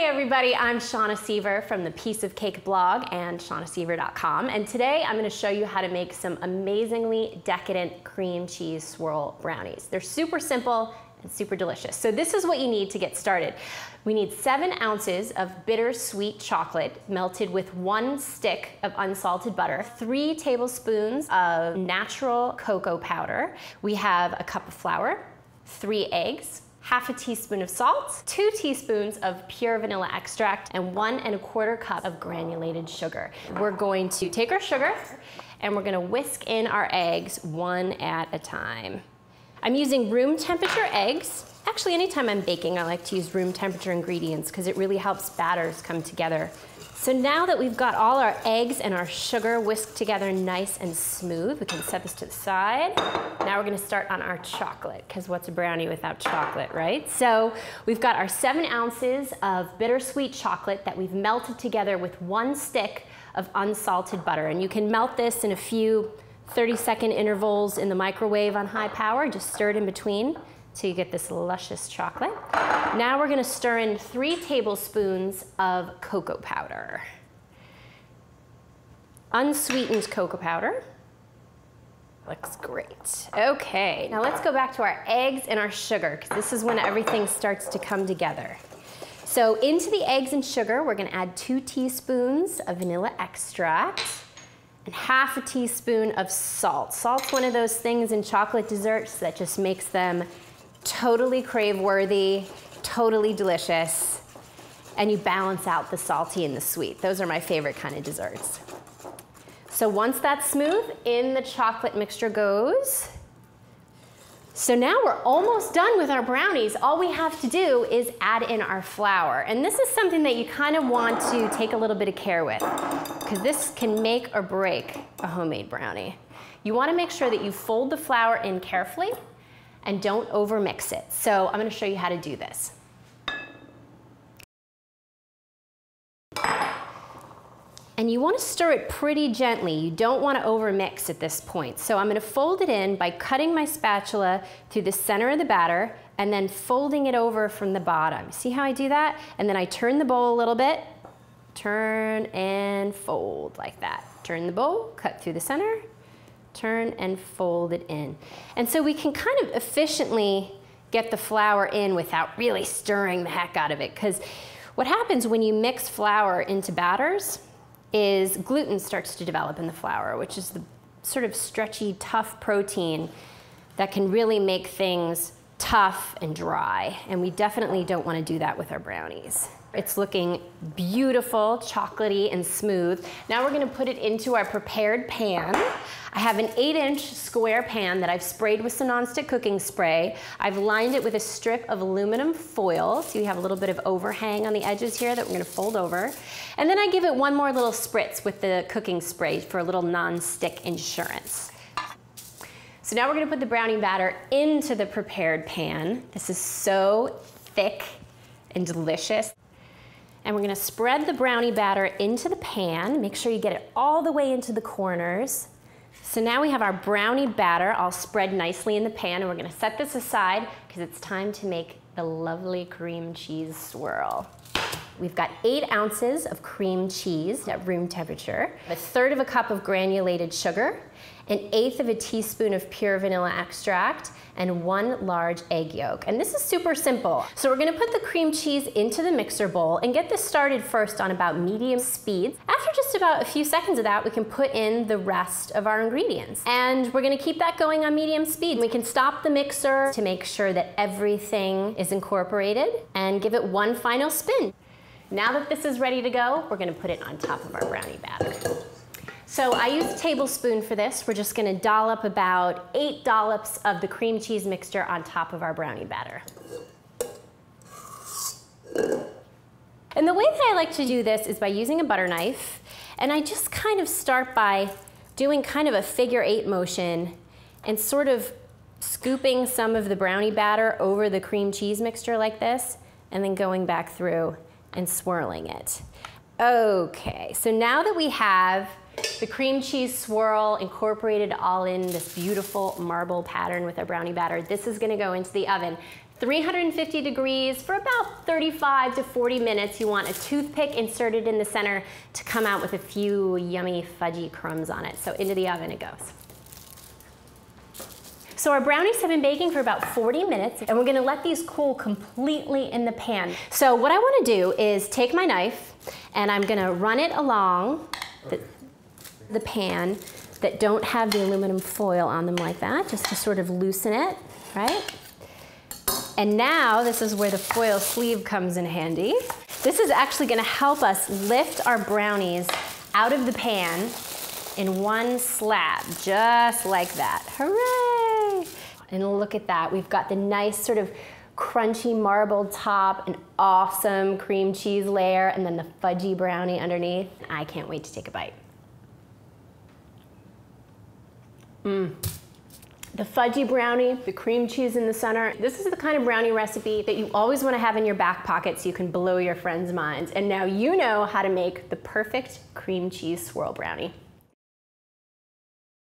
Hey everybody, I'm Shauna Sever from the Piece of Cake blog and shaunasever.com, and today I'm going to show you how to make some amazingly decadent cream cheese swirl brownies. They're super simple and super delicious. So this is what you need to get started. We need 7 ounces of bittersweet chocolate melted with 1 stick of unsalted butter, 3 tablespoons of natural cocoa powder. We have a cup of flour, 3 eggs, half a teaspoon of salt, 2 teaspoons of pure vanilla extract, and 1 1/4 cup of granulated sugar. We're going to take our sugar and we're going to whisk in our eggs one at a time. I'm using room temperature eggs. Actually, anytime I'm baking, I like to use room temperature ingredients because it really helps batters come together. So now that we've got all our eggs and our sugar whisked together nice and smooth, we can set this to the side. Now we're gonna start on our chocolate, because what's a brownie without chocolate, right? So we've got our 7 ounces of bittersweet chocolate that we've melted together with 1 stick of unsalted butter. And you can melt this in a few 30-second intervals in the microwave on high power. Just stir it in between till you get this luscious chocolate. Now we're gonna stir in 3 tablespoons of cocoa powder. Unsweetened cocoa powder. Looks great. Okay, now let's go back to our eggs and our sugar, because this is when everything starts to come together. So into the eggs and sugar, we're gonna add 2 teaspoons of vanilla extract and half a teaspoon of salt. Salt's one of those things in chocolate desserts that just makes them totally crave-worthy, totally delicious, and you balance out the salty and the sweet. Those are my favorite kind of desserts. So once that's smooth, in the chocolate mixture goes. So now we're almost done with our brownies. All we have to do is add in our flour. And this is something that you kind of want to take a little bit of care with, because this can make or break a homemade brownie. You want to make sure that you fold the flour in carefully and don't overmix it. So I'm going to show you how to do this. And you want to stir it pretty gently. You don't want to overmix at this point. So I'm going to fold it in by cutting my spatula through the center of the batter and then folding it over from the bottom. See how I do that? And then I turn the bowl a little bit, turn and fold like that. Turn the bowl, cut through the center, turn and fold it in. And so we can kind of efficiently get the flour in without really stirring the heck out of it, because what happens when you mix flour into batters is gluten starts to develop in the flour, which is the sort of stretchy, tough protein that can really make things tough and dry. And we definitely don't want to do that with our brownies. It's looking beautiful, chocolatey, and smooth. Now we're going to put it into our prepared pan. I have an 8-inch square pan that I've sprayed with some nonstick cooking spray. I've lined it with a strip of aluminum foil, so you have a little bit of overhang on the edges here that we're going to fold over. And then I give it one more little spritz with the cooking spray for a little nonstick insurance. So now we're going to put the brownie batter into the prepared pan. This is so thick and delicious. And we're going to spread the brownie batter into the pan. Make sure you get it all the way into the corners. So now we have our brownie batter all spread nicely in the pan, and we're going to set this aside because it's time to make the lovely cream cheese swirl. We've got 8 ounces of cream cheese at room temperature, 1/3 cup of granulated sugar, 1/8 teaspoon of pure vanilla extract, and 1 large egg yolk. And this is super simple. So we're gonna put the cream cheese into the mixer bowl and get this started first on about medium speed. After just about a few seconds of that, we can put in the rest of our ingredients. And we're gonna keep that going on medium speed. We can stop the mixer to make sure that everything is incorporated and give it one final spin. Now that this is ready to go, we're gonna put it on top of our brownie batter. So I use a tablespoon for this. We're just gonna dollop about 8 dollops of the cream cheese mixture on top of our brownie batter. And the way that I like to do this is by using a butter knife, and I just kind of start by doing kind of a figure-8 motion and sort of scooping some of the brownie batter over the cream cheese mixture like this, and then going back through and swirling it. Okay, so now that we have the cream cheese swirl incorporated all in this beautiful marble pattern with our brownie batter, this is gonna go into the oven. 350 degrees for about 35 to 40 minutes. You want a toothpick inserted in the center to come out with a few yummy fudgy crumbs on it. So into the oven it goes. So our brownies have been baking for about 40 minutes, and we're gonna let these cool completely in the pan. So what I wanna do is take my knife, and I'm gonna run it along the pan that don't have the aluminum foil on them like that, just to sort of loosen it, right? And now this is where the foil sleeve comes in handy. This is actually gonna help us lift our brownies out of the pan in one slab, just like that. Hooray! And look at that, we've got the nice sort of crunchy marbled top, an awesome cream cheese layer, and then the fudgy brownie underneath. I can't wait to take a bite. The fudgy brownie, the cream cheese in the center. This is the kind of brownie recipe that you always want to have in your back pocket so you can blow your friends' minds. And now you know how to make the perfect cream cheese swirl brownie.